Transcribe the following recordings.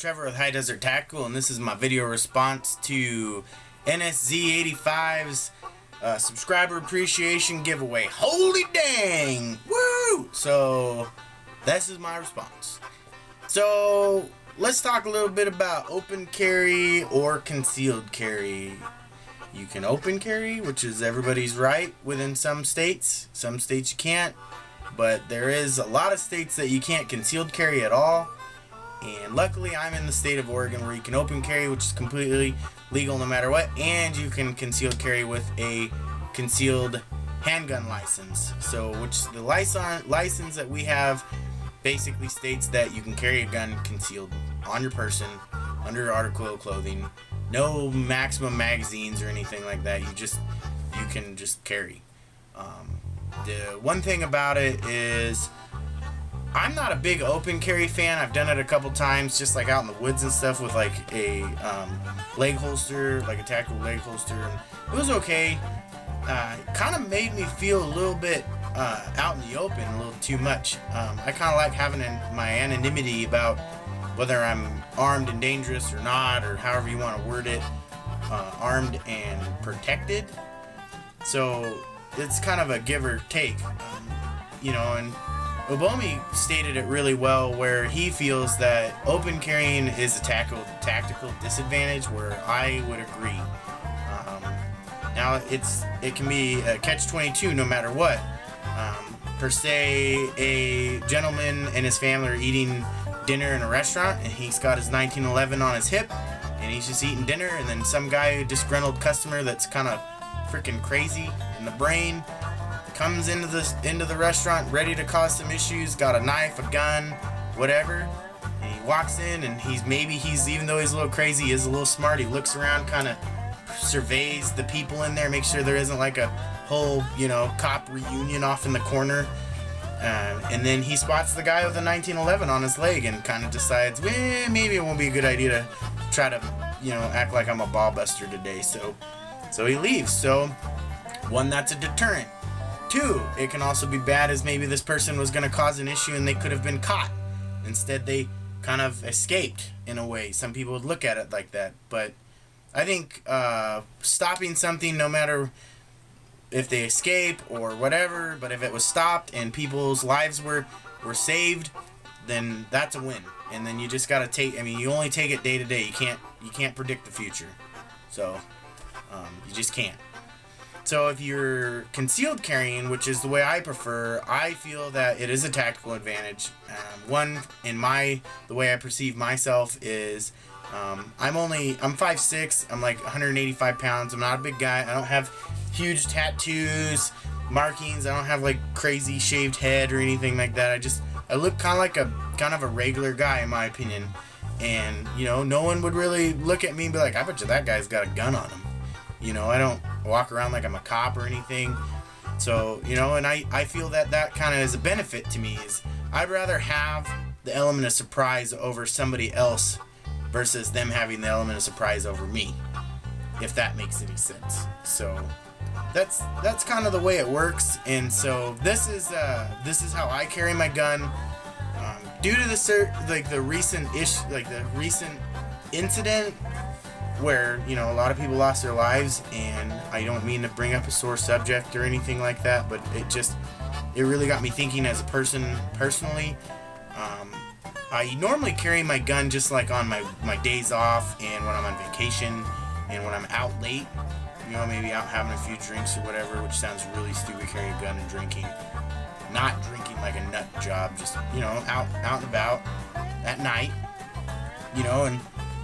Trevor with High Desert Tactical, and this is my video response to nsz85's subscriber appreciation giveaway. Holy dang! Woo! So, this is my response. So, let's talk a little bit about open carry or concealed carry. You can open carry, which is everybody's right within some states. Some states you can't, but there is a lot of states that you can't concealed carry at all. And luckily I'm in the state of Oregon where you can open carry, which is completely legal no matter what, and you can concealed carry with a concealed handgun license. So which the license that we have basically states that you can carry a gun concealed on your person, under your article of clothing. No maximum magazines or anything like that. You can just carry. The one thing about it is I'm not a big open carry fan. I've done it a couple times, just like out in the woods and stuff, with like a leg holster, like a tactical leg holster, and it was okay. Kind of made me feel a little bit out in the open, a little too much. I kind of like having my anonymity about whether I'm armed and dangerous or not, or however you want to word it, armed and protected. So it's kind of a give or take, you know. And Obomi stated it really well, where he feels that open carrying is a tactical disadvantage, where I would agree. Now it can be a catch-22 no matter what. Per se, a gentleman and his family are eating dinner in a restaurant, and he's got his 1911 on his hip, and he's just eating dinner, and then some guy, disgruntled customer that's kind of freaking crazy in the brain, comes into the restaurant ready to cause some issues, got a knife, a gun, whatever, and he walks in, and even though he's a little crazy, he is a little smart. He looks around, kind of surveys the people in there, makes sure there isn't like a whole, cop reunion off in the corner, and then he spots the guy with a 1911 on his leg and kind of decides, maybe it won't be a good idea to try to, act like I'm a ball buster today, so he leaves. So, one, that's a deterrent. Two, it can also be bad as maybe this person was going to cause an issue and they could have been caught. Instead, they kind of escaped in a way. Some people would look at it like that. But I think stopping something, no matter if they escape or whatever, but if it was stopped and people's lives were saved, then that's a win. And then you just got to you only take it day to day. You can't predict the future. So, you just can't. So if you're concealed carrying, which is the way I prefer, I feel that it is a tactical advantage. One, the way I perceive myself is, I'm 5'6", I'm like 185 pounds, I'm not a big guy, I don't have huge tattoos, markings, I don't have like crazy shaved head or anything like that. I look kind of a regular guy in my opinion. And, no one would really look at me and be like, I bet you that guy's got a gun on him. I don't walk around like I'm a cop or anything. So, and I feel that kind of is a benefit to me. Is I'd rather have the element of surprise over somebody else versus them having the element of surprise over me, if that makes any sense. So that's kind of the way it works. And so this is how I carry my gun. Due to the recent incident where, a lot of people lost their lives, and I don't mean to bring up a sore subject or anything like that, but it really got me thinking as a person personally. I normally carry my gun just like on my days off and when I'm on vacation and when I'm out late, maybe out having a few drinks or whatever, which sounds really stupid, carrying a gun and drinking. Not drinking like a nut job, just, out and about at night, and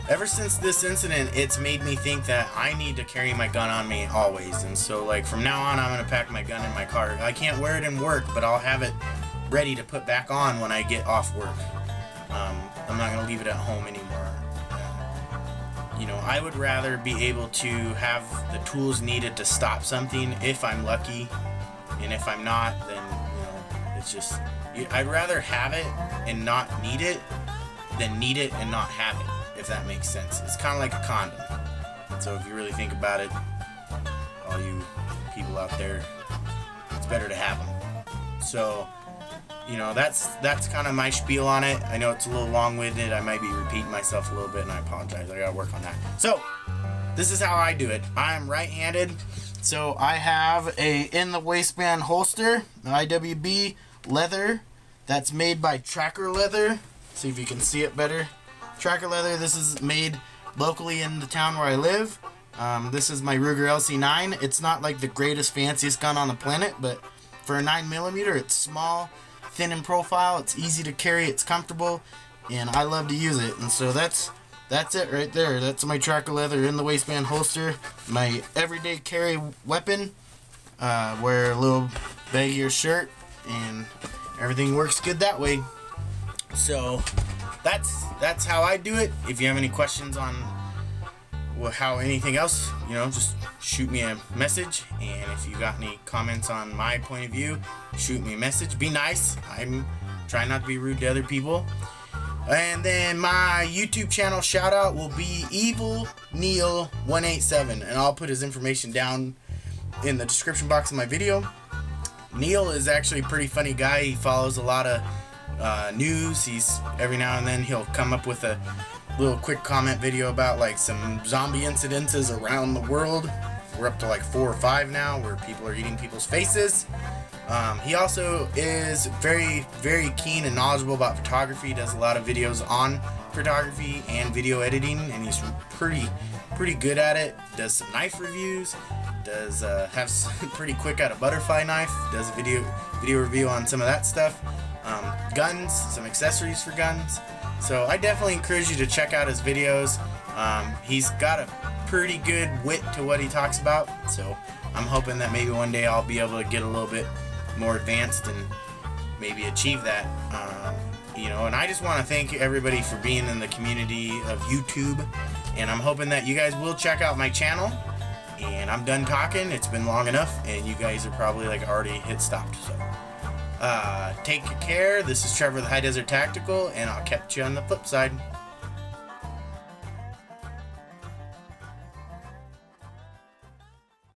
ever since this incident, it's made me think that I need to carry my gun on me always. And so, like, from now on, I'm going to pack my gun in my car. I can't wear it in work, but I'll have it ready to put back on when I get off work. I'm not going to leave it at home anymore. I would rather be able to have the tools needed to stop something if I'm lucky. And if I'm not, then, it's just, I'd rather have it and not need it than need it and not have it, if that makes sense. It's kind of like a condom. So if you really think about it, all you people out there, it's better to have them. So, you know, that's kind of my spiel on it. I know it's a little long-winded. I might be repeating myself a little bit, and I apologize. I gotta work on that. So this is how I do it. I'm right-handed, so I have a in the waistband holster, IWB leather, that's made by Tracker Leather. See if you can see it better. Tracker Leather. This is made locally in the town where I live. This is my Ruger LC9. It's not like the greatest, fanciest gun on the planet, but for a 9mm, it's small, thin in profile, it's easy to carry, it's comfortable, and I love to use it. And so that's it right there. That's my Tracker Leather in the waistband holster. My everyday carry weapon. Wear a little baggier shirt, and everything works good that way. So that's how I do it. If you have any questions on how anything else, you know, just shoot me a message. And if you got any comments on my point of view, shoot me a message. Be nice. I'm trying not to be rude to other people. And then my YouTube channel shout out will be Evil Neil 187, and I'll put his information down in the description box of my video. Neil is actually a pretty funny guy. He follows a lot of news. He's every now and then he'll come up with a little quick comment video about like some zombie incidences around the world. We're up to like 4 or 5 now where people are eating people's faces. He also is very, very keen and knowledgeable about photography. He does a lot of videos on photography and video editing, and he's pretty good at it. Does some knife reviews. Does have some pretty quick at a butterfly knife. Does a video review on some of that stuff. Guns, some accessories for guns. So I definitely encourage you to check out his videos. He's got a pretty good wit to what he talks about, so I'm hoping that maybe one day I'll be able to get a little bit more advanced and maybe achieve that. You know, and I just want to thank everybody for being in the community of YouTube, and I'm hoping that you guys will check out my channel. And I'm done talking. It's been long enough, and you guys are probably like already hit stopped. So take care. This is Trevor the High Desert Tactical, and I'll catch you on the flip side.